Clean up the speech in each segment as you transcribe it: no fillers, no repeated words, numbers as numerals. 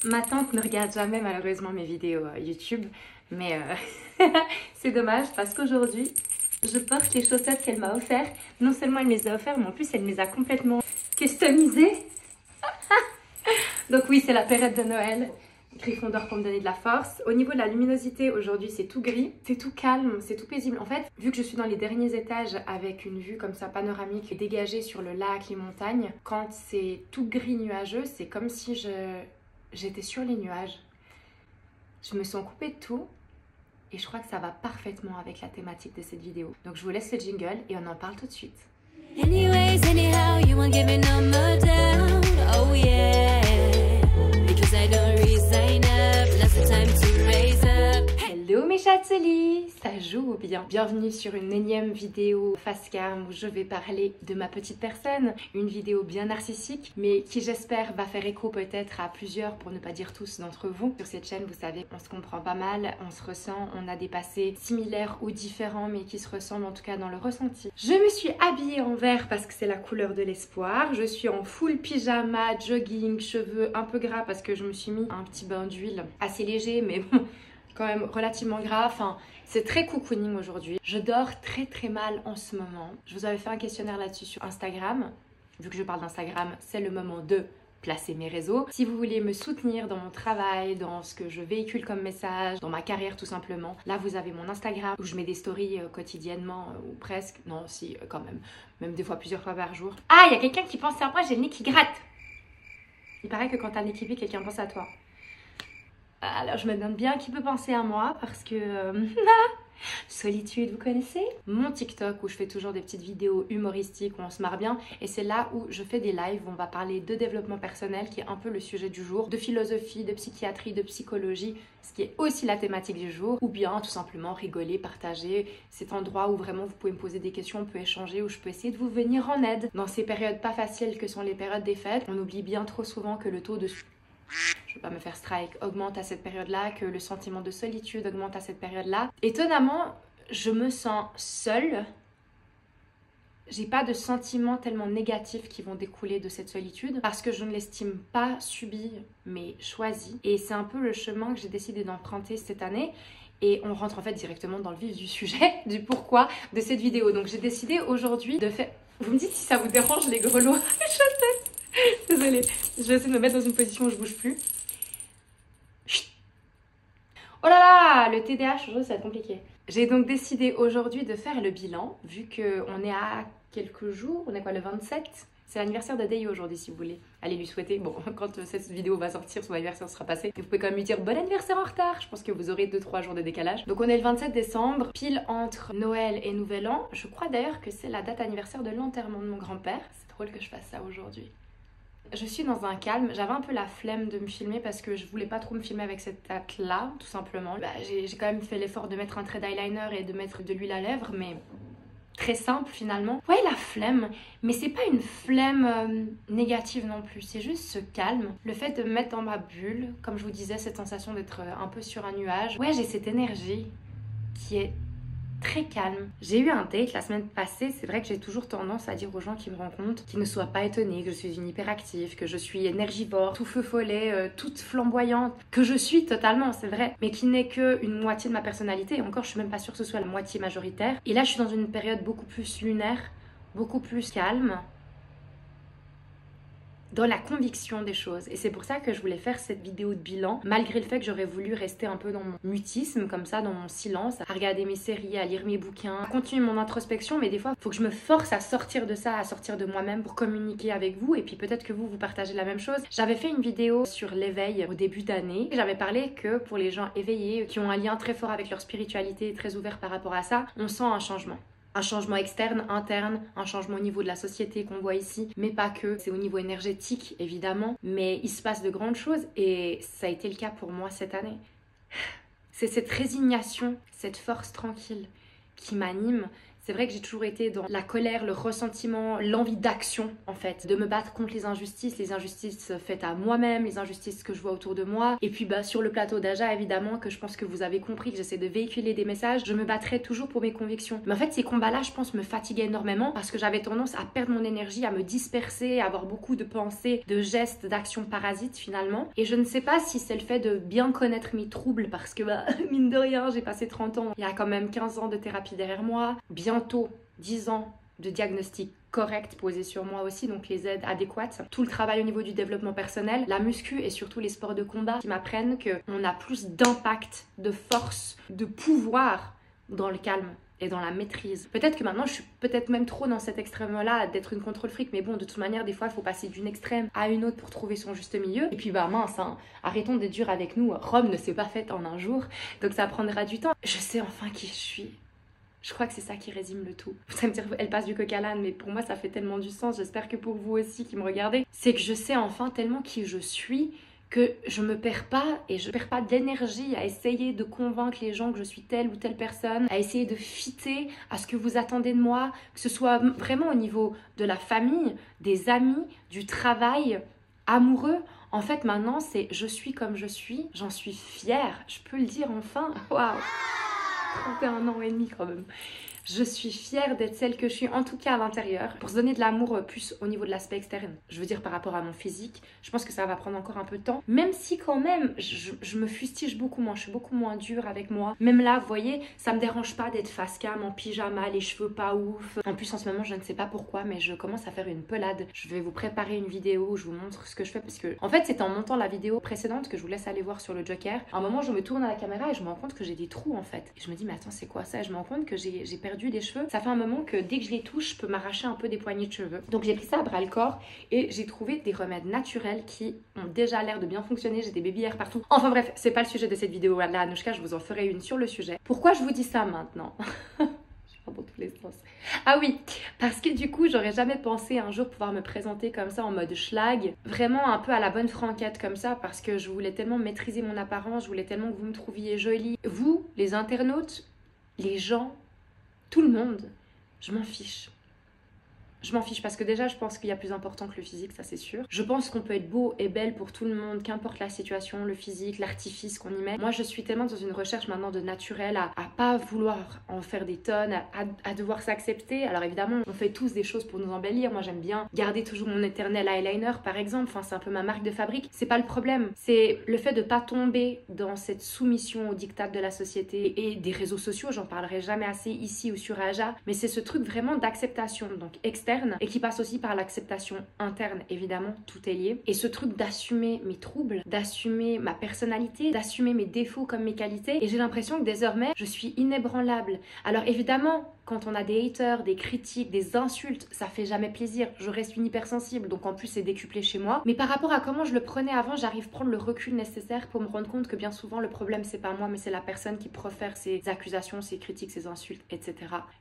Ma tante ne regarde jamais malheureusement mes vidéos YouTube, mais c'est dommage parce qu'aujourd'hui, je porte les chaussettes qu'elle m'a offertes. Non seulement elle me les a offertes, mais en plus elle me les a complètement customisées. Donc oui, c'est la période de Noël. Gryffondor pour me donner de la force. Au niveau de la luminosité, aujourd'hui c'est tout gris, c'est tout calme, c'est tout paisible. En fait, vu que je suis dans les derniers étages avec une vue comme ça panoramique dégagée sur le lac, les montagnes, quand c'est tout gris nuageux, c'est comme si j'étais sur les nuages. Je me sens coupée de tout et je crois que ça va parfaitement avec la thématique de cette vidéo. Donc je vous laisse le jingle et on en parle tout de suite. Anyways, anyhow, you won't give me no more down. Oh yeah, because I don't resign up. Now's the time to raise up. Hello mes chateliers, ça joue bien. Bienvenue sur une énième vidéo face cam où je vais parler de ma petite personne. Une vidéo bien narcissique, mais qui j'espère va faire écho peut-être à plusieurs, pour ne pas dire tous d'entre vous. Sur cette chaîne, vous savez, on se comprend pas mal, on se ressent, on a des passés similaires ou différents, mais qui se ressemblent en tout cas dans le ressenti. Je me suis habillée en vert parce que c'est la couleur de l'espoir. Je suis en full pyjama, jogging, cheveux un peu gras parce que je me suis mis un petit bain d'huile assez léger, mais bon, quand même relativement gras. Enfin, c'est très cocooning aujourd'hui. Je dors très mal en ce moment. Je vous avais fait un questionnaire là-dessus sur Instagram. Vu que je parle d'Instagram, c'est le moment de placer mes réseaux. Si vous voulez me soutenir dans mon travail, dans ce que je véhicule comme message, dans ma carrière tout simplement, là vous avez mon Instagram où je mets des stories quotidiennement ou presque. Non, si, quand même. Même des fois plusieurs fois par jour. Ah, il y a quelqu'un qui pense à moi, j'ai le nez qui gratte. Il paraît que quand t'as un nez qui pique, quelqu'un pense à toi. Alors je me demande bien qui peut penser à moi parce que... Solitude, vous connaissez? Mon TikTok où je fais toujours des petites vidéos humoristiques où on se marre bien, et c'est là où je fais des lives où on va parler de développement personnel qui est un peu le sujet du jour, de philosophie, de psychiatrie, de psychologie, ce qui est aussi la thématique du jour, ou bien tout simplement rigoler, partager cet endroit où vraiment vous pouvez me poser des questions, on peut échanger, où je peux essayer de vous venir en aide. Dans ces périodes pas faciles que sont les périodes des fêtes, on oublie bien trop souvent que le taux de... je veux pas me faire strike, augmente à cette période-là, que le sentiment de solitude augmente à cette période-là. Étonnamment, je me sens seule. J'ai pas de sentiments tellement négatifs qui vont découler de cette solitude parce que je ne l'estime pas subie, mais choisie. Et c'est un peu le chemin que j'ai décidé d'emprunter cette année. Et on rentre en fait directement dans le vif du sujet, du pourquoi de cette vidéo. Donc j'ai décidé aujourd'hui de faire... Vous me dites si ça vous dérange les grelots, les chaussettes. Désolée, je vais essayer de me mettre dans une position où je bouge plus. Chut. Oh là là, le TDAH, aujourd'hui ça va être compliqué. J'ai donc décidé aujourd'hui de faire le bilan, vu qu'on est à quelques jours, on est quoi, le 27 ? C'est l'anniversaire de Dayo aujourd'hui si vous voulez. Allez lui souhaiter, bon quand cette vidéo va sortir, son anniversaire sera passé. Vous pouvez quand même lui dire bon anniversaire en retard, je pense que vous aurez 2-3 jours de décalage. Donc on est le 27 décembre, pile entre Noël et Nouvel An. Je crois d'ailleurs que c'est la date anniversaire de l'enterrement de mon grand-père. C'est drôle que je fasse ça aujourd'hui. Je suis dans un calme, j'avais un peu la flemme de me filmer parce que je voulais pas trop me filmer avec cette teinte là, tout simplement. J'ai quand même fait l'effort de mettre un trait d'eyeliner et de mettre de l'huile à lèvres, mais très simple finalement. Ouais, la flemme, mais c'est pas une flemme négative non plus, c'est juste ce calme. Le fait de me mettre dans ma bulle, comme je vous disais, cette sensation d'être un peu sur un nuage. Ouais, j'ai cette énergie qui est très calme. J'ai eu un date la semaine passée, c'est vrai que j'ai toujours tendance à dire aux gens qui me rencontrent qu'ils ne soient pas étonnés que je suis une hyperactive, que je suis énergivore, tout feu follet, toute flamboyante, que je suis totalement, c'est vrai, mais qui n'est qu'une moitié de ma personnalité, et encore je suis même pas sûre que ce soit la moitié majoritaire. Et là je suis dans une période beaucoup plus lunaire, beaucoup plus calme, dans la conviction des choses. Et c'est pour ça que je voulais faire cette vidéo de bilan, malgré le fait que j'aurais voulu rester un peu dans mon mutisme, comme ça, dans mon silence, à regarder mes séries, à lire mes bouquins, à continuer mon introspection, mais des fois, il faut que je me force à sortir de ça, à sortir de moi-même pour communiquer avec vous, et puis peut-être que vous partagez la même chose. J'avais fait une vidéo sur l'éveil au début d'année, j'avais parlé que pour les gens éveillés, qui ont un lien très fort avec leur spiritualité, très ouvert par rapport à ça, on sent un changement. Un changement externe, interne, un changement au niveau de la société qu'on voit ici, mais pas que. C'est au niveau énergétique, évidemment, mais il se passe de grandes choses et ça a été le cas pour moi cette année. C'est cette résignation, cette force tranquille qui m'anime. C'est vrai que j'ai toujours été dans la colère, le ressentiment, l'envie d'action en fait, de me battre contre les injustices faites à moi-même, les injustices que je vois autour de moi. Et puis sur le plateau d'Aja, évidemment, que je pense que vous avez compris que j'essaie de véhiculer des messages, je me battrai toujours pour mes convictions. Mais en fait, ces combats-là, je pense, me fatiguaient énormément parce que j'avais tendance à perdre mon énergie, à me disperser, à avoir beaucoup de pensées, de gestes, d'actions parasites finalement. Et je ne sais pas si c'est le fait de bien connaître mes troubles parce que mine de rien, j'ai passé 30 ans, il y a quand même 15 ans de thérapie derrière moi, bientôt 10 ans de diagnostic correct posé sur moi aussi, donc les aides adéquates, tout le travail au niveau du développement personnel, la muscu et surtout les sports de combat qui m'apprennent qu'on a plus d'impact, de force, de pouvoir dans le calme et dans la maîtrise. Peut-être que maintenant je suis peut-être même trop dans cet extrême-là d'être une contrôle fric, mais bon, de toute manière, des fois il faut passer d'une extrême à une autre pour trouver son juste milieu. Et puis mince, hein, arrêtons d'être durs avec nous, Rome ne s'est pas faite en un jour, donc ça prendra du temps. Je sais enfin qui je suis. Je crois que c'est ça qui résume le tout. Vous allez me dire, elle passe du coq à l'âne, mais pour moi ça fait tellement du sens, j'espère que pour vous aussi qui me regardez. C'est que je sais enfin tellement qui je suis que je me perds pas et je perds pas d'énergie à essayer de convaincre les gens que je suis telle ou telle personne, à essayer de fitter à ce que vous attendez de moi, que ce soit vraiment au niveau de la famille, des amis, du travail, amoureux. En fait maintenant c'est je suis comme je suis, j'en suis fière, je peux le dire enfin, waouh, 31 ans et demi quand même. Je suis fière d'être celle que je suis, en tout cas à l'intérieur, pour se donner de l'amour plus au niveau de l'aspect externe. Je veux dire par rapport à mon physique, je pense que ça va prendre encore un peu de temps, même si quand même, je me fustige beaucoup moins, je suis beaucoup moins dure avec moi. Même là, vous voyez, ça me dérange pas d'être face cam, en pyjama, les cheveux pas ouf. En plus, en ce moment, je ne sais pas pourquoi, mais je commence à faire une pelade. Je vais vous préparer une vidéo où je vous montre ce que je fais, parce que, en fait, c'est en montant la vidéo précédente que je vous laisse aller voir sur le Joker. À un moment, je me tourne à la caméra et je me rends compte que j'ai des trous, en fait. Et je me dis, mais attends, c'est quoi ça? Et je me rends compte que j'ai perdu des cheveux. Ça fait un moment que dès que je les touche, je peux m'arracher un peu des poignées de cheveux. Donc j'ai pris ça à bras le corps et j'ai trouvé des remèdes naturels qui ont déjà l'air de bien fonctionner. J'ai des baby hairs partout. Enfin bref, c'est pas le sujet de cette vidéo là, Anouchka, je vous en ferai une sur le sujet. Pourquoi je vous dis ça maintenant? Je pars dans tous les sens. Ah oui, parce que du coup, j'aurais jamais pensé un jour pouvoir me présenter comme ça en mode schlag, vraiment un peu à la bonne franquette comme ça, parce que je voulais tellement maîtriser mon apparence, je voulais tellement que vous me trouviez jolie. Vous, les internautes, les gens, tout le monde, je m'en fiche. Je m'en fiche parce que déjà je pense qu'il y a plus important que le physique, ça c'est sûr. Je pense qu'on peut être beau et belle pour tout le monde, qu'importe la situation, le physique, l'artifice qu'on y met. Moi je suis tellement dans une recherche maintenant de naturel, à pas vouloir en faire des tonnes, à devoir s'accepter. Alors évidemment on fait tous des choses pour nous embellir. Moi j'aime bien garder toujours mon éternel eyeliner par exemple, enfin c'est un peu ma marque de fabrique. C'est pas le problème, c'est le fait de pas tomber dans cette soumission au diktat de la société et des réseaux sociaux. J'en parlerai jamais assez ici ou sur Aja, mais c'est ce truc vraiment d'acceptation, donc externe, et qui passe aussi par l'acceptation interne, évidemment, tout est lié. Et ce truc d'assumer mes troubles, d'assumer ma personnalité, d'assumer mes défauts comme mes qualités. Et j'ai l'impression que désormais, je suis inébranlable. Alors évidemment, quand on a des haters, des critiques, des insultes, ça fait jamais plaisir. Je reste une hypersensible, donc en plus c'est décuplé chez moi. Mais par rapport à comment je le prenais avant, j'arrive à prendre le recul nécessaire pour me rendre compte que bien souvent le problème c'est pas moi, mais c'est la personne qui profère ses accusations, ses critiques, ses insultes, etc.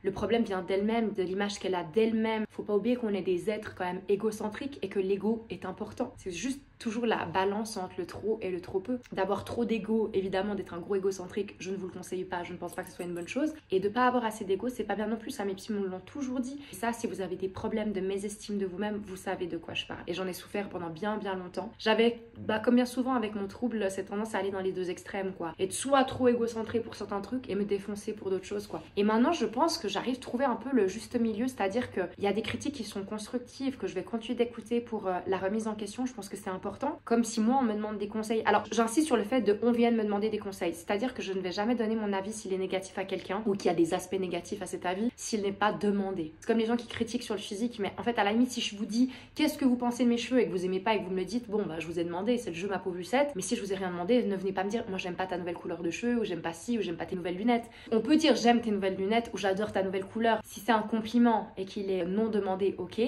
Le problème vient d'elle-même, de l'image qu'elle a d'elle-même. Faut pas oublier qu'on est des êtres quand même égocentriques et que l'ego est important. C'est juste toujours la balance entre le trop et le trop peu. D'avoir trop d'ego, évidemment d'être un gros égocentrique, je ne vous le conseille pas, je ne pense pas que ce soit une bonne chose. Et de pas avoir assez d'ego, c'est pas bien non plus, ça mes psys me l'ont toujours dit. Et ça, si vous avez des problèmes de mésestime de vous-même, vous savez de quoi je parle. Et j'en ai souffert pendant bien longtemps. J'avais, comme bien souvent avec mon trouble, cette tendance à aller dans les deux extrêmes, quoi. Être soit trop égocentré pour certains trucs et me défoncer pour d'autres choses, quoi. Et maintenant, je pense que j'arrive à trouver un peu le juste milieu, c'est-à-dire qu'il y a des critiques qui sont constructives, que je vais continuer d'écouter pour la remise en question. Je pense que c'est important. Comme si moi, on me demande des conseils. Alors, j'insiste sur le fait de on vienne me demander des conseils. C'est-à-dire que je ne vais jamais donner mon avis s'il est négatif à quelqu'un ou qu'il y a des aspects négatifs à cet avis s'il n'est pas demandé. C'est comme les gens qui critiquent sur le physique, mais en fait, à la limite, si je vous dis qu'est-ce que vous pensez de mes cheveux et que vous aimez pas et que vous me le dites, bon, bah, je vous ai demandé, c'est le jeu ma pauvre Lucette. Mais si je vous ai rien demandé, ne venez pas me dire, moi, j'aime pas ta nouvelle couleur de cheveux ou j'aime pas ci ou j'aime pas tes nouvelles lunettes. On peut dire j'aime tes nouvelles lunettes ou j'adore ta nouvelle couleur. Si c'est un compliment et qu'il est non demandé, ok.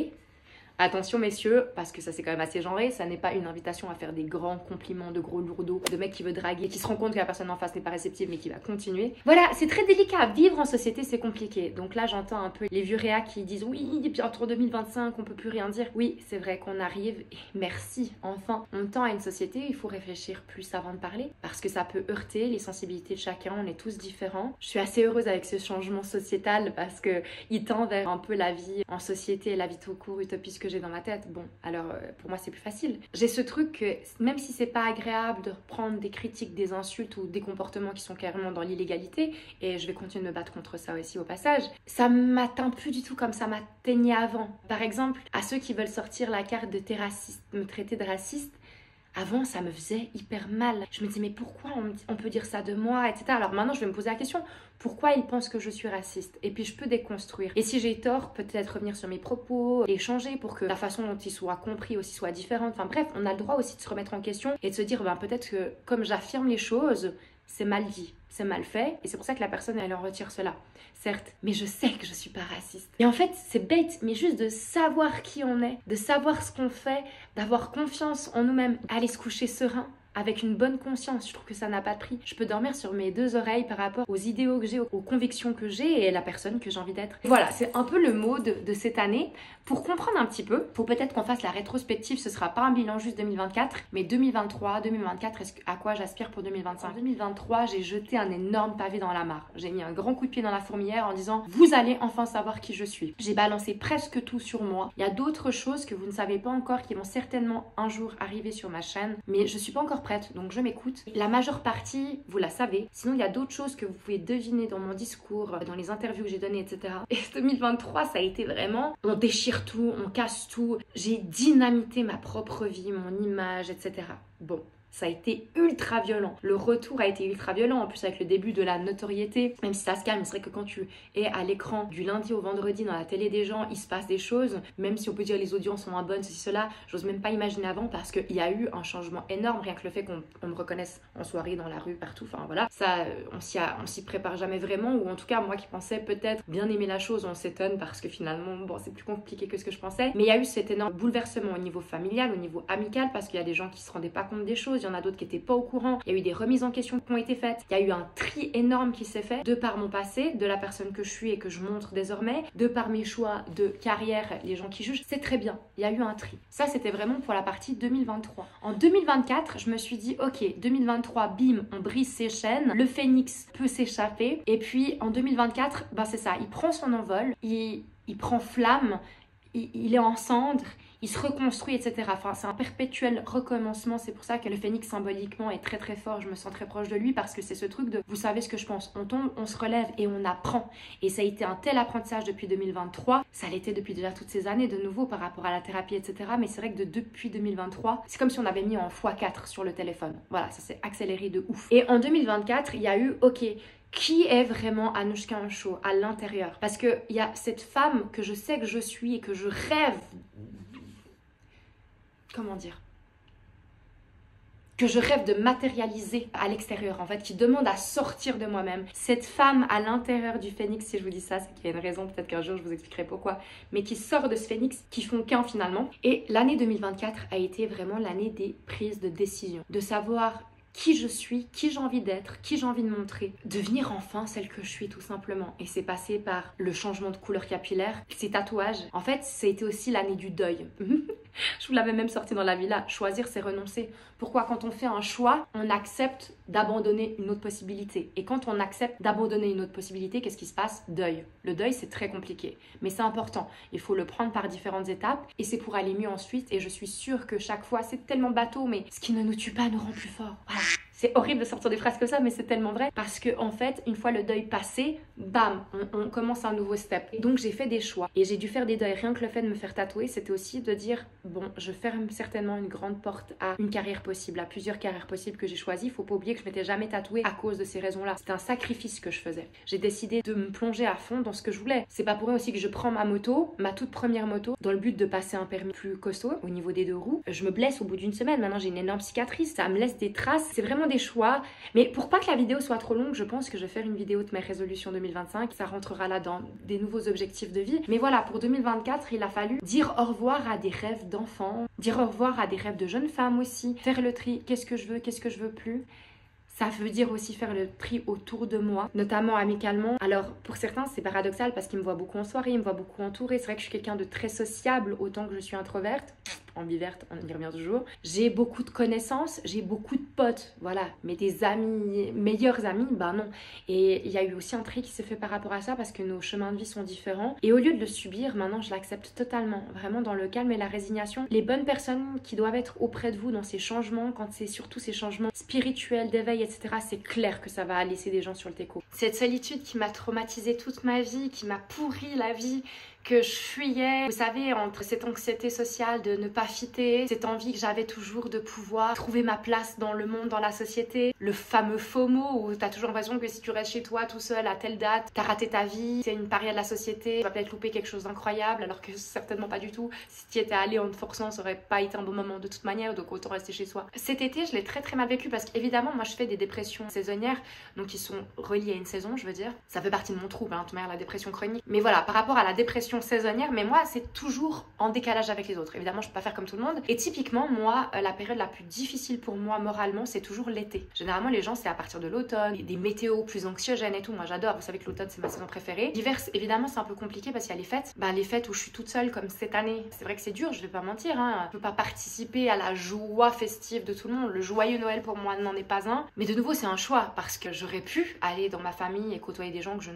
Attention messieurs, parce que ça c'est quand même assez genré, ça n'est pas une invitation à faire des grands compliments de gros lourdeaux, de mec qui veut draguer, qui se rend compte que la personne en face n'est pas réceptive mais qui va continuer. Voilà, c'est très délicat, vivre en société c'est compliqué. Donc là j'entends un peu les vieux réa qui disent oui, bientôt 2025, on peut plus rien dire. Oui, c'est vrai qu'on arrive, et merci, enfin, on tend à une société où il faut réfléchir plus avant de parler, parce que ça peut heurter les sensibilités de chacun, on est tous différents. Je suis assez heureuse avec ce changement sociétal parce que il tend vers un peu la vie en société, la vie tout court, utopiste que j'ai dans ma tête. Bon, alors pour moi c'est plus facile. J'ai ce truc que même si c'est pas agréable de reprendre des critiques, des insultes ou des comportements qui sont carrément dans l'illégalité, et je vais continuer de me battre contre ça aussi au passage, ça m'atteint plus du tout comme ça m'atteignait avant. Par exemple, à ceux qui veulent sortir la carte de t'es raciste, me traiter de raciste, avant, ça me faisait hyper mal. Je me disais, mais pourquoi on peut dire ça de moi, etc. Alors maintenant, je vais me poser la question, pourquoi ils pensent que je suis raciste? Et puis, je peux déconstruire. Et si j'ai tort, peut-être revenir sur mes propos, les changer pour que la façon dont ils soient compris aussi soit différente. Enfin bref, on a le droit aussi de se remettre en question et de se dire, ben, peut-être que comme j'affirme les choses, c'est mal dit, c'est mal fait. Et c'est pour ça que la personne, elle en retire cela. Certes, mais je sais que je suis pas raciste. Et en fait, c'est bête, mais juste de savoir qui on est, de savoir ce qu'on fait, d'avoir confiance en nous-mêmes, aller se coucher serein, avec une bonne conscience, je trouve que ça n'a pas de prix. Je peux dormir sur mes deux oreilles par rapport aux idéaux que j'ai, aux convictions que j'ai et à la personne que j'ai envie d'être. Voilà, c'est un peu le mot de cette année. Pour comprendre un petit peu, faut peut-être qu'on fasse la rétrospective, ce sera pas un bilan juste 2024, mais 2023, 2024, à quoi j'aspire pour 2025. En 2023, j'ai jeté un énorme pavé dans la mare. J'ai mis un grand coup de pied dans la fourmilière en disant, vous allez enfin savoir qui je suis. J'ai balancé presque tout sur moi. Il y a d'autres choses que vous ne savez pas encore qui vont certainement un jour arriver sur ma chaîne, mais je suis pas encore prête, donc je m'écoute. La majeure partie, vous la savez. Sinon, il y a d'autres choses que vous pouvez deviner dans mon discours, dans les interviews que j'ai données, etc. Et 2023, ça a été vraiment, on déchire tout, on casse tout. J'ai dynamité ma propre vie, mon image, etc. Bon. Ça a été ultra violent. Le retour a été ultra violent, en plus avec le début de la notoriété. Même si ça se calme, c'est vrai que quand tu es à l'écran du lundi au vendredi dans la télé des gens, il se passe des choses. Même si on peut dire les audiences sont moins bonnes, ceci, cela, j'ose même pas imaginer avant parce qu'il y a eu un changement énorme. Rien que le fait qu'on me reconnaisse en soirée, dans la rue, partout. Enfin voilà, ça, on s'y prépare jamais vraiment. Ou en tout cas, moi qui pensais peut-être bien aimer la chose, on s'étonne parce que finalement, bon, c'est plus compliqué que ce que je pensais. Mais il y a eu cet énorme bouleversement au niveau familial, au niveau amical, parce qu'il y a des gens qui se rendaient pas compte des choses. Il y en a d'autres qui n'étaient pas au courant. Il y a eu des remises en question qui ont été faites. Il y a eu un tri énorme qui s'est fait de par mon passé, de la personne que je suis et que je montre désormais, de par mes choix de carrière, les gens qui jugent. C'est très bien. Il y a eu un tri. Ça, c'était vraiment pour la partie 2023. En 2024, je me suis dit, ok, 2023, bim, on brise ses chaînes. Le phénix peut s'échapper. Et puis, en 2024, ben c'est ça. Il prend son envol. Il prend flamme. Il est en cendres. Il se reconstruit, etc. Enfin, c'est un perpétuel recommencement. C'est pour ça que le phénix symboliquement est très très fort. Je me sens très proche de lui parce que c'est ce truc de, vous savez ce que je pense, on tombe, on se relève et on apprend. Et ça a été un tel apprentissage depuis 2023. Ça l'était depuis déjà toutes ces années de nouveau par rapport à la thérapie, etc. Mais c'est vrai que depuis 2023, c'est comme si on avait mis en x4 sur le téléphone. Voilà, ça s'est accéléré de ouf. Et en 2024, il y a eu, ok, qui est vraiment Anouchka Ansho à l'intérieur? Parce qu'il y a cette femme que je sais que je suis et que je rêve... Comment dire? Que je rêve de matérialiser à l'extérieur, en fait, qui demande à sortir de moi-même. Cette femme à l'intérieur du phénix, si je vous dis ça, c'est qu'il y a une raison, peut-être qu'un jour je vous expliquerai pourquoi, mais qui sort de ce phénix, qui font qu'un finalement. Et l'année 2024 a été vraiment l'année des prises de décision, de savoir qui je suis, qui j'ai envie d'être, qui j'ai envie de montrer. Devenir enfin celle que je suis tout simplement. Et c'est passé par le changement de couleur capillaire, ces tatouages. En fait, c'était aussi l'année du deuil. Je vous l'avais même sorti dans la villa. Choisir, c'est renoncer. Pourquoi? Quand on fait un choix, on accepte d'abandonner une autre possibilité. Et quand on accepte d'abandonner une autre possibilité, qu'est-ce qui se passe? Deuil. Le deuil, c'est très compliqué. Mais c'est important. Il faut le prendre par différentes étapes. Et c'est pour aller mieux ensuite. Et je suis sûre que chaque fois, c'est tellement bateau, mais ce qui ne nous tue pas nous rend plus forts. Voilà. C'est horrible de sortir des phrases comme ça, mais c'est tellement vrai. Parce que en fait, une fois le deuil passé, bam, on commence un nouveau step. Et donc j'ai fait des choix. Et j'ai dû faire des deuils. Rien que le fait de me faire tatouer, c'était aussi de dire, bon, je ferme certainement une grande porte à une carrière possible, à plusieurs carrières possibles que j'ai choisies. Faut pas oublier que je m'étais jamais tatouée à cause de ces raisons-là. C'était un sacrifice que je faisais. J'ai décidé de me plonger à fond dans ce que je voulais. C'est pas pour rien aussi que je prends ma moto, ma toute première moto, dans le but de passer un permis plus costaud au niveau des deux roues. Je me blesse au bout d'une semaine. Maintenant, j'ai une énorme cicatrice. Ça me laisse des traces. C'est vraiment des choix. Mais pour pas que la vidéo soit trop longue, je pense que je vais faire une vidéo de mes résolutions 2025. Ça rentrera là dans des nouveaux objectifs de vie. Mais voilà, pour 2024, il a fallu dire au revoir à des rêves d'enfants, dire au revoir à des rêves de jeunes femmes aussi, faire le tri, qu'est-ce que je veux plus. Ça veut dire aussi faire le tri autour de moi, notamment amicalement. Alors pour certains c'est paradoxal parce qu'ils me voient beaucoup en soirée, ils me voient beaucoup entourée. C'est vrai que je suis quelqu'un de très sociable autant que je suis introverte. Ambiverte, on y revient toujours. J'ai beaucoup de connaissances, j'ai beaucoup de potes, voilà. Mais des amis, meilleurs amis, bah non. Et il y a eu aussi un tri qui s'est fait par rapport à ça parce que nos chemins de vie sont différents. Et au lieu de le subir, maintenant je l'accepte totalement. Vraiment dans le calme et la résignation. Les bonnes personnes qui doivent être auprès de vous dans ces changements, quand c'est surtout ces changements spirituels, d'éveil, etc., c'est clair que ça va laisser des gens sur le téco. Cette solitude qui m'a traumatisée toute ma vie, qui m'a pourri la vie, que je fuyais, vous savez, entre cette anxiété sociale de ne pas fitter, cette envie que j'avais toujours de pouvoir trouver ma place dans le monde, dans la société, le fameux FOMO où t'as toujours l'impression que si tu restes chez toi tout seul à telle date, t'as raté ta vie, c'est une paria de la société, tu vas peut-être louper quelque chose d'incroyable alors que certainement pas du tout. Si tu étais allé en te forçant, ça aurait pas été un bon moment de toute manière, donc autant rester chez soi. Cet été, je l'ai très très mal vécu parce qu'évidemment, moi je fais des dépressions saisonnières, donc qui sont reliées à une saison, je veux dire. Ça fait partie de mon trouble, hein, de manière, la dépression chronique. Mais voilà, par rapport à la dépression saisonnière, mais moi c'est toujours en décalage avec les autres. Évidemment je peux pas faire comme tout le monde. Et typiquement moi la période la plus difficile pour moi moralement c'est toujours l'été. Généralement les gens c'est à partir de l'automne, des météos plus anxiogènes et tout. Moi j'adore, vous savez que l'automne c'est ma saison préférée. L'hiver évidemment c'est un peu compliqué parce qu'il y a les fêtes. Bah les fêtes où je suis toute seule comme cette année. C'est vrai que c'est dur, je vais pas mentir, hein. Je peux pas participer à la joie festive de tout le monde. Le joyeux Noël pour moi n'en est pas un. Mais de nouveau c'est un choix parce que j'aurais pu aller dans ma famille et côtoyer des gens que je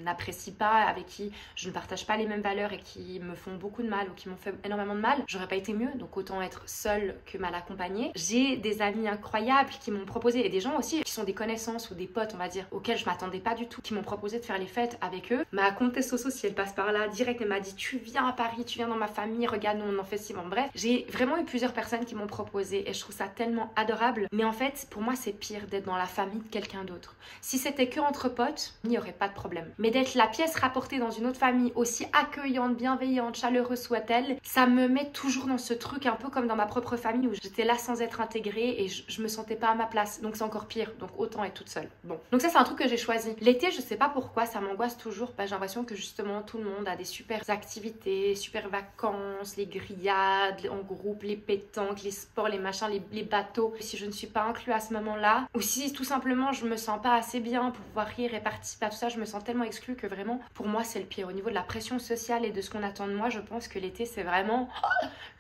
n'apprécie pas, avec qui je ne partage pas les mêmes valeurs et qui me font beaucoup de mal ou qui m'ont fait énormément de mal. J'aurais pas été mieux, donc autant être seule que mal accompagnée. J'ai des amis incroyables qui m'ont proposé, et des gens aussi qui sont des connaissances ou des potes on va dire, auxquels je m'attendais pas du tout, qui m'ont proposé de faire les fêtes avec eux. Ma comtesse Soso, si elle passe par là direct, elle m'a dit tu viens à Paris, tu viens dans ma famille, regarde nous on en fait si bon. Bref, j'ai vraiment eu plusieurs personnes qui m'ont proposé et je trouve ça tellement adorable. Mais en fait pour moi c'est pire d'être dans la famille de quelqu'un d'autre. Si c'était que entre potes, il n'y aurait pas de problème. Mais d'être la pièce rapportée dans une autre famille aussi accueillante, bienveillante, chaleureuse soit-elle, ça me met toujours dans ce truc un peu comme dans ma propre famille où j'étais là sans être intégrée et je me sentais pas à ma place. Donc c'est encore pire. Donc autant être toute seule. Bon. Donc ça c'est un truc que j'ai choisi. L'été, je sais pas pourquoi, ça m'angoisse toujours. J'ai l'impression que justement tout le monde a des super activités, super vacances, les grillades en groupe, les pétanques, les sports, les machins, les bateaux. Si je ne suis pas inclus à ce moment-là, ou si tout simplement je me sens pas assez bien pour pouvoir rire et participer à tout ça, je me sens tellement exclue que vraiment pour moi c'est le pire. Au niveau de la pression sociale et de ce qu'on attend de moi, je pense que l'été c'est vraiment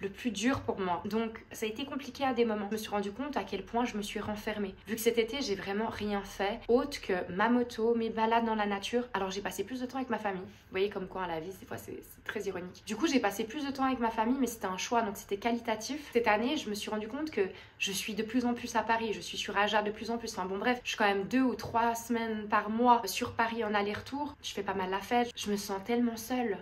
le plus dur pour moi. Donc ça a été compliqué à des moments. Je me suis rendu compte à quel point je me suis renfermée. Vu que cet été j'ai vraiment rien fait autre que ma moto, mes balades dans la nature. Alors j'ai passé plus de temps avec ma famille. Vous voyez comme quoi la vie des fois c'est très ironique. Du coup j'ai passé plus de temps avec ma famille mais c'était un choix donc c'était qualitatif. Cette année je me suis rendu compte que je suis de plus en plus à Paris. Je suis sur Aja de plus en plus. Enfin bon bref, je suis quand même 2 ou 3 semaines par mois sur Paris en aller-retour. Je fais pas mal la fête. Je me sens tellement seule.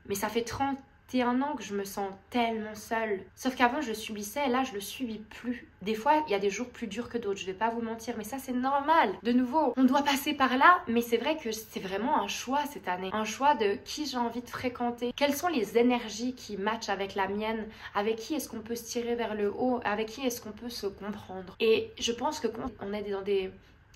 Mais ça fait 31 ans que je me sens tellement seule. Sauf qu'avant je le subissais et là je le subis plus. Des fois il y a des jours plus durs que d'autres, je vais pas vous mentir, mais ça c'est normal. De nouveau, on doit passer par là, mais c'est vrai que c'est vraiment un choix cette année. Un choix de qui j'ai envie de fréquenter. Quelles sont les énergies qui matchent avec la mienne? Avec qui est-ce qu'on peut se tirer vers le haut? Avec qui est-ce qu'on peut se comprendre? Et je pense que quand on est dans des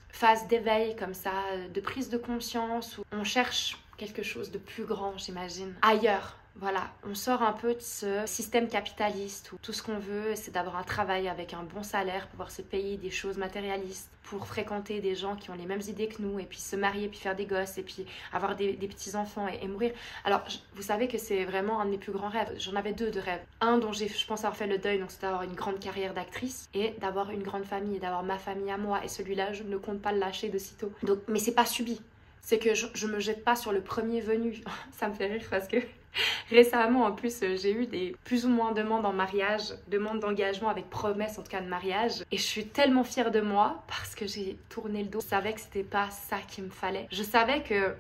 phases d'éveil comme ça, de prise de conscience, où on cherche quelque chose de plus grand, j'imagine, ailleurs. Voilà, on sort un peu de ce système capitaliste où tout ce qu'on veut c'est d'avoir un travail avec un bon salaire, pouvoir se payer des choses matérialistes, pour fréquenter des gens qui ont les mêmes idées que nous et puis se marier, puis faire des gosses et puis avoir des petits-enfants et mourir. Alors, vous savez que c'est vraiment un de mes plus grands rêves. J'en avais 2 de rêves. Un dont je pense avoir fait le deuil, donc c'est d'avoir une grande carrière d'actrice et d'avoir une grande famille, d'avoir ma famille à moi. Et celui-là, je ne compte pas le lâcher de sitôt. Donc, mais c'est pas subi. C'est que je me jette pas sur le premier venu. Ça me fait rire parce que récemment, en plus, j'ai eu des plus ou moins demandes en mariage, demandes d'engagement avec promesse en tout cas de mariage. Et je suis tellement fière de moi parce que j'ai tourné le dos. Je savais que c'était pas ça qu'il me fallait. Je savais que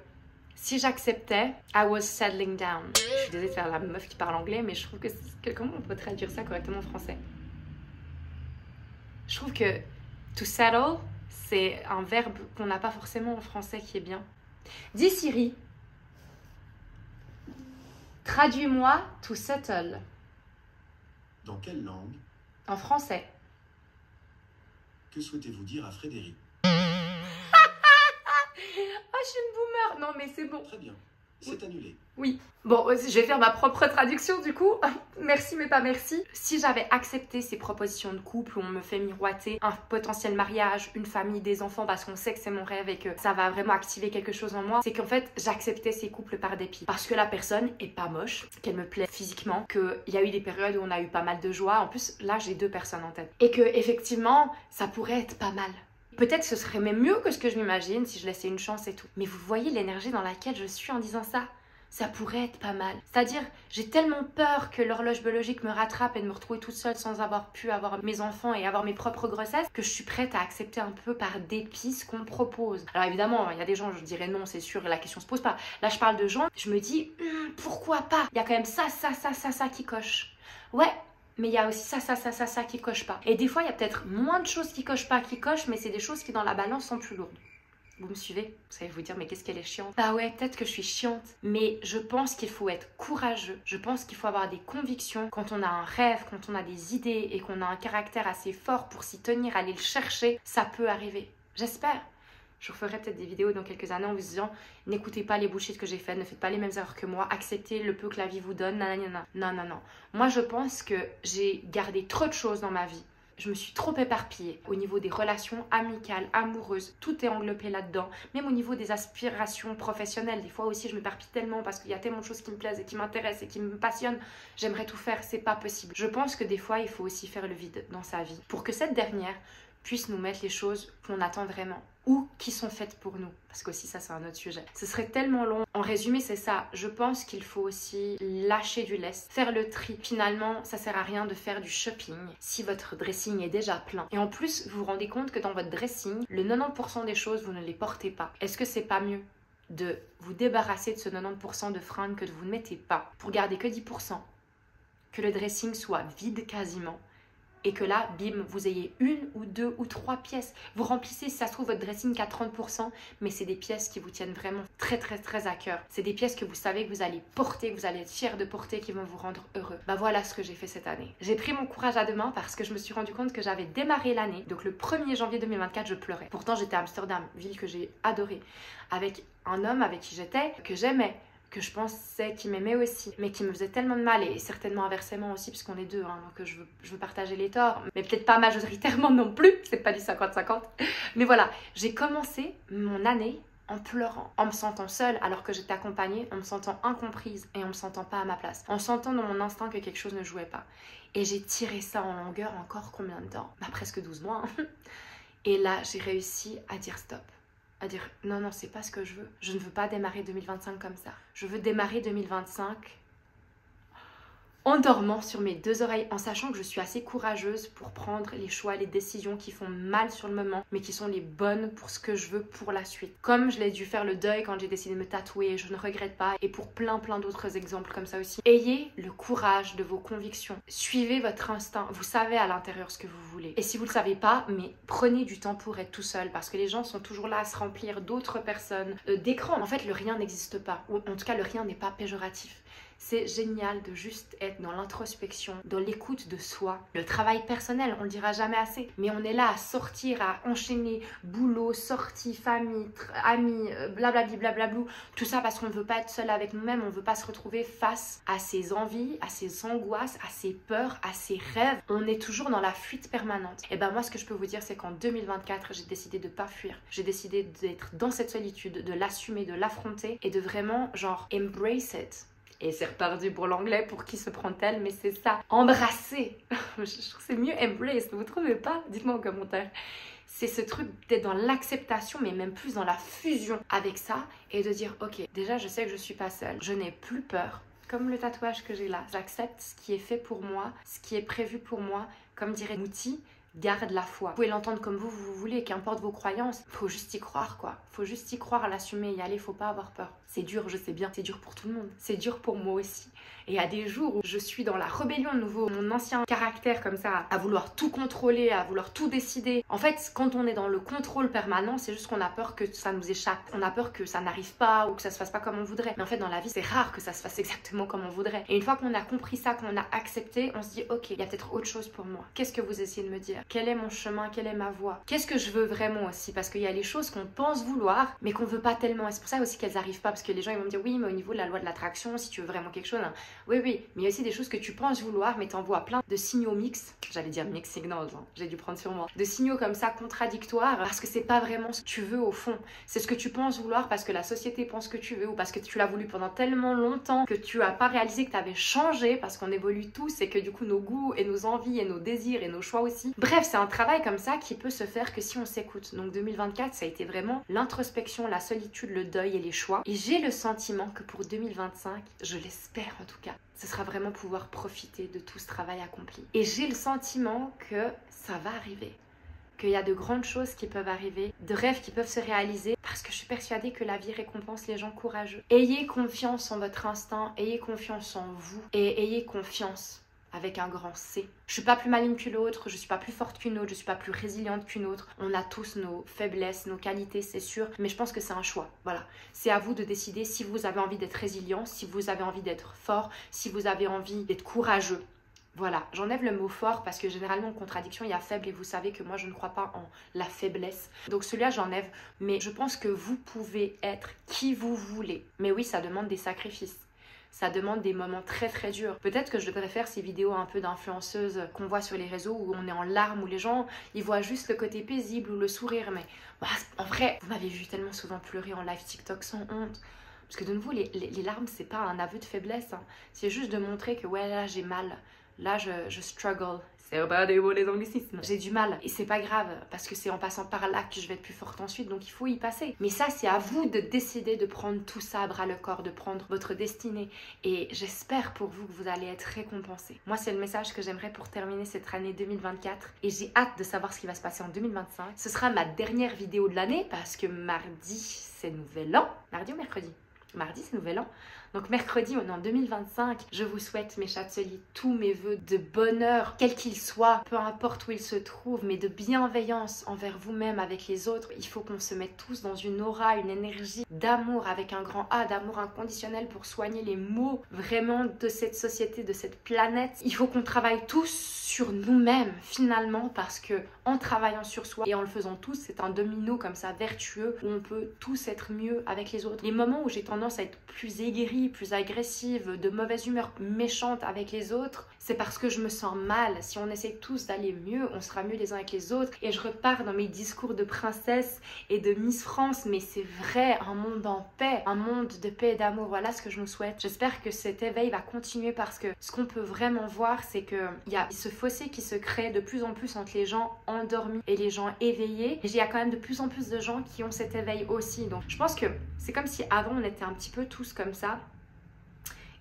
si j'acceptais, I was settling down. Je suis désolée de faire la meuf qui parle anglais, mais je trouve que comment on peut traduire ça correctement en français? Je trouve que to settle, c'est un verbe qu'on n'a pas forcément en français qui est bien. Dis Siri, traduis-moi to settle. Dans quelle langue? En français. Que souhaitez-vous dire à Frédéric? Oh, je suis une boomer. Non, mais c'est bon. Très bien, c'est annulé. Oui. Bon, je vais faire ma propre traduction du coup. Merci mais pas merci. Si j'avais accepté ces propositions de couple où on me fait miroiter un potentiel mariage, une famille, des enfants parce qu'on sait que c'est mon rêve et que ça va vraiment activer quelque chose en moi, c'est qu'en fait j'acceptais ces couples par dépit. Parce que la personne est pas moche, qu'elle me plaît physiquement, qu'il y a eu des périodes où on a eu pas mal de joie. En plus, là j'ai 2 personnes en tête. Et que effectivement, ça pourrait être pas mal. Peut-être que ce serait même mieux que ce que je m'imagine si je laissais une chance et tout. Mais vous voyez l'énergie dans laquelle je suis en disant ça? Ça pourrait être pas mal. C'est-à-dire, j'ai tellement peur que l'horloge biologique me rattrape et de me retrouver toute seule sans avoir pu avoir mes enfants et avoir mes propres grossesses, que je suis prête à accepter un peu par dépit ce qu'on me propose. Alors évidemment, il y a des gens, je dirais non, c'est sûr, la question se pose pas. Là, je parle de gens, je me dis, pourquoi pas? Il y a quand même ça qui coche. Ouais, mais il y a aussi ça qui coche pas. Et des fois, il y a peut-être moins de choses qui cochent pas, qui cochent, mais c'est des choses qui dans la balance sont plus lourdes. Vous me suivez? Vous savez vous dire, mais qu'est-ce qu'elle est chiante? Bah ouais, peut-être que je suis chiante, mais je pense qu'il faut être courageux. Je pense qu'il faut avoir des convictions. Quand on a un rêve, quand on a des idées et qu'on a un caractère assez fort pour s'y tenir, aller le chercher, ça peut arriver. J'espère. Je vous ferai peut-être des vidéos dans quelques années en vous disant n'écoutez pas les bullshit que j'ai faites, ne faites pas les mêmes erreurs que moi, acceptez le peu que la vie vous donne, nanana. Non. Moi, je pense que j'ai gardé trop de choses dans ma vie. Je me suis trop éparpillée au niveau des relations amicales, amoureuses, tout est englobé là-dedans. Même au niveau des aspirations professionnelles, des fois aussi je m'éparpille tellement parce qu'il y a tellement de choses qui me plaisent et qui m'intéressent et qui me passionnent. J'aimerais tout faire, c'est pas possible. Je pense que des fois il faut aussi faire le vide dans sa vie pour que cette dernière puisse nous mettre les choses qu'on attend vraiment ou qui sont faites pour nous. Parce qu'aussi ça c'est un autre sujet. Ce serait tellement long. En résumé c'est ça. Je pense qu'il faut aussi lâcher du lest, faire le tri. Finalement ça sert à rien de faire du shopping si votre dressing est déjà plein. Et en plus vous vous rendez compte que dans votre dressing, le 90% des choses vous ne les portez pas. Est-ce que c'est pas mieux de vous débarrasser de ce 90% de fringues que vous ne mettez pas pour garder que 10%, que le dressing soit vide quasiment et que là, bim, vous ayez 1 ou 2 ou 3 pièces. Vous remplissez, si ça se trouve, votre dressing qu'à 30%, mais c'est des pièces qui vous tiennent vraiment très à cœur. C'est des pièces que vous savez que vous allez porter, que vous allez être fiers de porter, qui vont vous rendre heureux. Bah voilà ce que j'ai fait cette année. J'ai pris mon courage à deux mains parce que je me suis rendu compte que j'avais démarré l'année. Donc le 1er janvier 2024, je pleurais. Pourtant, j'étais à Amsterdam, ville que j'ai adorée, avec un homme avec qui j'étais, que j'aimais, que je pensais qu'il m'aimait aussi, mais qui me faisait tellement de mal, et certainement inversement aussi, puisqu'on est deux, hein, donc je veux partager les torts, mais peut-être pas majoritairement non plus, c'est pas du 50-50. Mais voilà, j'ai commencé mon année en pleurant, en me sentant seule alors que j'étais accompagnée, en me sentant incomprise et en me sentant pas à ma place, en sentant dans mon instinct que quelque chose ne jouait pas. Et j'ai tiré ça en longueur encore combien de temps? Bah presque 12 mois. Et là, j'ai réussi à dire stop. À dire non, c'est pas ce que je veux. Je ne veux pas démarrer 2025 comme ça. Je veux démarrer 2025 en dormant sur mes 2 oreilles, en sachant que je suis assez courageuse pour prendre les choix, les décisions qui font mal sur le moment, mais qui sont les bonnes pour ce que je veux pour la suite. Comme je l'ai dû faire le deuil quand j'ai décidé de me tatouer, je ne regrette pas, et pour plein d'autres exemples comme ça aussi. Ayez le courage de vos convictions. Suivez votre instinct. Vous savez à l'intérieur ce que vous voulez. Et si vous ne le savez pas, mais prenez du temps pour être tout seul, parce que les gens sont toujours là à se remplir d'autres personnes, d'écrans. En fait, le rien n'existe pas, ou en tout cas, le rien n'est pas péjoratif. C'est génial de juste être dans l'introspection, dans l'écoute de soi. Le travail personnel, on le dira jamais assez. Mais on est là à sortir, à enchaîner boulot, sortie, famille, amis, blablabli, blablablou. Tout ça parce qu'on ne veut pas être seul avec nous-mêmes. On ne veut pas se retrouver face à ses envies, à ses angoisses, à ses peurs, à ses rêves. On est toujours dans la fuite permanente. Et ben moi, ce que je peux vous dire, c'est qu'en 2024, j'ai décidé de ne pas fuir. J'ai décidé d'être dans cette solitude, de l'assumer, de l'affronter et de vraiment, genre, embrace it. Et c'est reparti pour l'anglais, pour qui se prend-elle? Mais c'est ça, embrasser. Je trouve que c'est mieux embrace, vous trouvez pas? Dites-moi en commentaire. C'est ce truc d'être dans l'acceptation, mais même plus dans la fusion avec ça, et de dire, ok, déjà je sais que je suis pas seule, je n'ai plus peur. Comme le tatouage que j'ai là, j'accepte ce qui est fait pour moi, ce qui est prévu pour moi, comme dirait Mouti, garde la foi. Vous pouvez l'entendre comme vous voulez, qu'importe vos croyances, faut juste y croire quoi. Faut juste y croire, l'assumer, y aller, faut pas avoir peur. C'est dur, je sais bien, c'est dur pour tout le monde, c'est dur pour moi aussi. Et à des jours où je suis dans la rébellion de nouveau, mon ancien caractère comme ça, à vouloir tout contrôler, à vouloir tout décider. En fait, quand on est dans le contrôle permanent, c'est juste qu'on a peur que ça nous échappe. On a peur que ça n'arrive pas ou que ça se fasse pas comme on voudrait. Mais en fait, dans la vie, c'est rare que ça se fasse exactement comme on voudrait. Et une fois qu'on a compris ça, qu'on a accepté, on se dit, ok, il y a peut-être autre chose pour moi. Qu'est-ce que vous essayez de me dire? quel est mon chemin, quelle est ma voie, qu'est-ce que je veux vraiment aussi, parce qu'il y a les choses qu'on pense vouloir mais qu'on veut pas tellement, et c'est pour ça aussi qu'elles arrivent pas, parce que les gens ils vont me dire oui mais au niveau de la loi de l'attraction, si tu veux vraiment quelque chose, hein, oui mais il y a aussi des choses que tu penses vouloir mais t'envoies plein de signaux mixtes, j'allais dire mixed signals, hein, j'ai dû prendre sur moi, de signaux comme ça contradictoires, parce que c'est pas vraiment ce que tu veux au fond, c'est ce que tu penses vouloir parce que la société pense que tu veux, ou parce que tu l'as voulu pendant tellement longtemps que tu as pas réalisé que tu avais changé, parce qu'on évolue tous et que du coup nos goûts et nos envies et nos désirs et nos choix aussi. Bref, c'est un travail comme ça qui peut se faire que si on s'écoute. Donc 2024, ça a été vraiment l'introspection, la solitude, le deuil et les choix. Et j'ai le sentiment que pour 2025, je l'espère en tout cas, ce sera vraiment pouvoir profiter de tout ce travail accompli. Et j'ai le sentiment que ça va arriver. Qu'il y a de grandes choses qui peuvent arriver, de rêves qui peuvent se réaliser, parce que je suis persuadée que la vie récompense les gens courageux. Ayez confiance en votre instinct, ayez confiance en vous, et ayez confiance avec un grand C. Je suis pas plus maligne que l'autre, je suis pas plus forte qu'une autre, je suis pas plus résiliente qu'une autre. On a tous nos faiblesses, nos qualités, c'est sûr, mais je pense que c'est un choix. Voilà, c'est à vous de décider si vous avez envie d'être résilient, si vous avez envie d'être fort, si vous avez envie d'être courageux. Voilà, j'enlève le mot fort parce que généralement en contradiction il y a faible et vous savez que moi je ne crois pas en la faiblesse. Donc celui-là j'enlève, mais je pense que vous pouvez être qui vous voulez. Mais oui, ça demande des sacrifices. Ça demande des moments très très durs. Peut-être que je devrais faire ces vidéos un peu d'influenceuses qu'on voit sur les réseaux où on est en larmes, où les gens ils voient juste le côté paisible ou le sourire. Mais bah, en vrai, vous m'avez vu tellement souvent pleurer en live TikTok sans honte. Parce que de nouveau, les larmes c'est pas un aveu de faiblesse, hein. C'est juste de montrer que ouais là j'ai mal. Là, je struggle. C'est pas des mots, les anglicismes. J'ai du mal. Et c'est pas grave, parce que c'est en passant par là que je vais être plus forte ensuite, donc il faut y passer. Mais ça, c'est à vous de décider de prendre tout ça à bras le corps, de prendre votre destinée. Et j'espère pour vous que vous allez être récompensés. Moi, c'est le message que j'aimerais pour terminer cette année 2024. Et j'ai hâte de savoir ce qui va se passer en 2025. Ce sera ma dernière vidéo de l'année, parce que mardi, c'est Nouvel An. Mardi ou mercredi ? Mardi, c'est Nouvel An. Donc mercredi, on est en 2025. Je vous souhaite, mes chatseliers, tous mes vœux de bonheur, quel qu'il soit, peu importe où il se trouve, mais de bienveillance envers vous-même, avec les autres. Il faut qu'on se mette tous dans une aura, une énergie d'amour avec un grand A, d'amour inconditionnel pour soigner les maux vraiment de cette société, de cette planète. Il faut qu'on travaille tous sur nous-mêmes finalement, parce que en travaillant sur soi et en le faisant tous, c'est un domino comme ça vertueux où on peut tous être mieux avec les autres. Les moments où j'ai tendance à être plus aigrie, plus agressive, de mauvaise humeur, méchante avec les autres, c'est parce que je me sens mal. Si on essaie tous d'aller mieux, on sera mieux les uns avec les autres. Et je repars dans mes discours de princesse et de Miss France, mais c'est vrai, un monde en paix, un monde de paix et d'amour, voilà ce que je nous souhaite. J'espère que cet éveil va continuer, parce que ce qu'on peut vraiment voir, c'est qu'il y a ce fossé qui se crée de plus en plus entre les gens endormis et les gens éveillés. Et il y a quand même de plus en plus de gens qui ont cet éveil aussi. Donc je pense que c'est comme si avant on était un petit peu tous comme ça.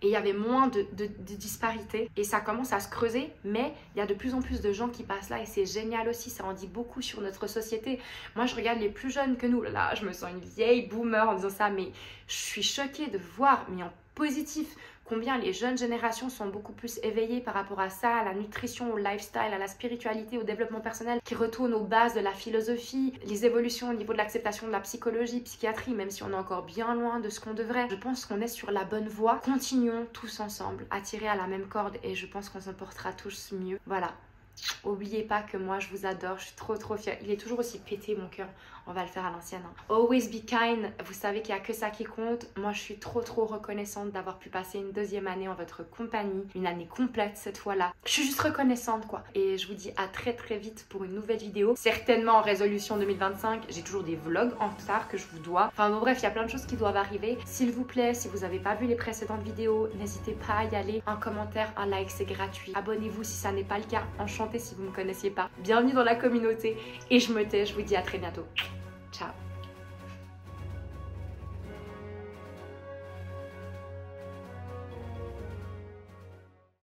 Et il y avait moins de disparités. Et ça commence à se creuser, mais il y a de plus en plus de gens qui passent là. Et c'est génial aussi, ça en dit beaucoup sur notre société. Moi, je regarde les plus jeunes que nous. Là, je me sens une vieille boomer en disant ça, mais je suis choquée de voir, mais en positif, combien les jeunes générations sont beaucoup plus éveillées par rapport à ça, à la nutrition, au lifestyle, à la spiritualité, au développement personnel, qui retournent aux bases de la philosophie, les évolutions au niveau de l'acceptation de la psychologie, psychiatrie, même si on est encore bien loin de ce qu'on devrait. Je pense qu'on est sur la bonne voie. Continuons tous ensemble à tirer à la même corde, et je pense qu'on s'en portera tous mieux. Voilà. Oubliez pas que moi je vous adore, je suis trop fière. Il est toujours aussi pété mon cœur, on va le faire à l'ancienne. Always be kind, vous savez qu'il n'y a que ça qui compte. Moi je suis trop reconnaissante d'avoir pu passer une deuxième année en votre compagnie, une année complète cette fois-là. Je suis juste reconnaissante quoi. Et je vous dis à très vite pour une nouvelle vidéo. Certainement en résolution 2025, j'ai toujours des vlogs en retard que je vous dois. Enfin bon bref, il y a plein de choses qui doivent arriver. S'il vous plaît, si vous n'avez pas vu les précédentes vidéos, n'hésitez pas à y aller. Un commentaire, un like, c'est gratuit. Abonnez-vous si ça n'est pas le cas. Enchantée si vous ne me connaissiez pas. Bienvenue dans la communauté et je me tais, je vous dis à très bientôt.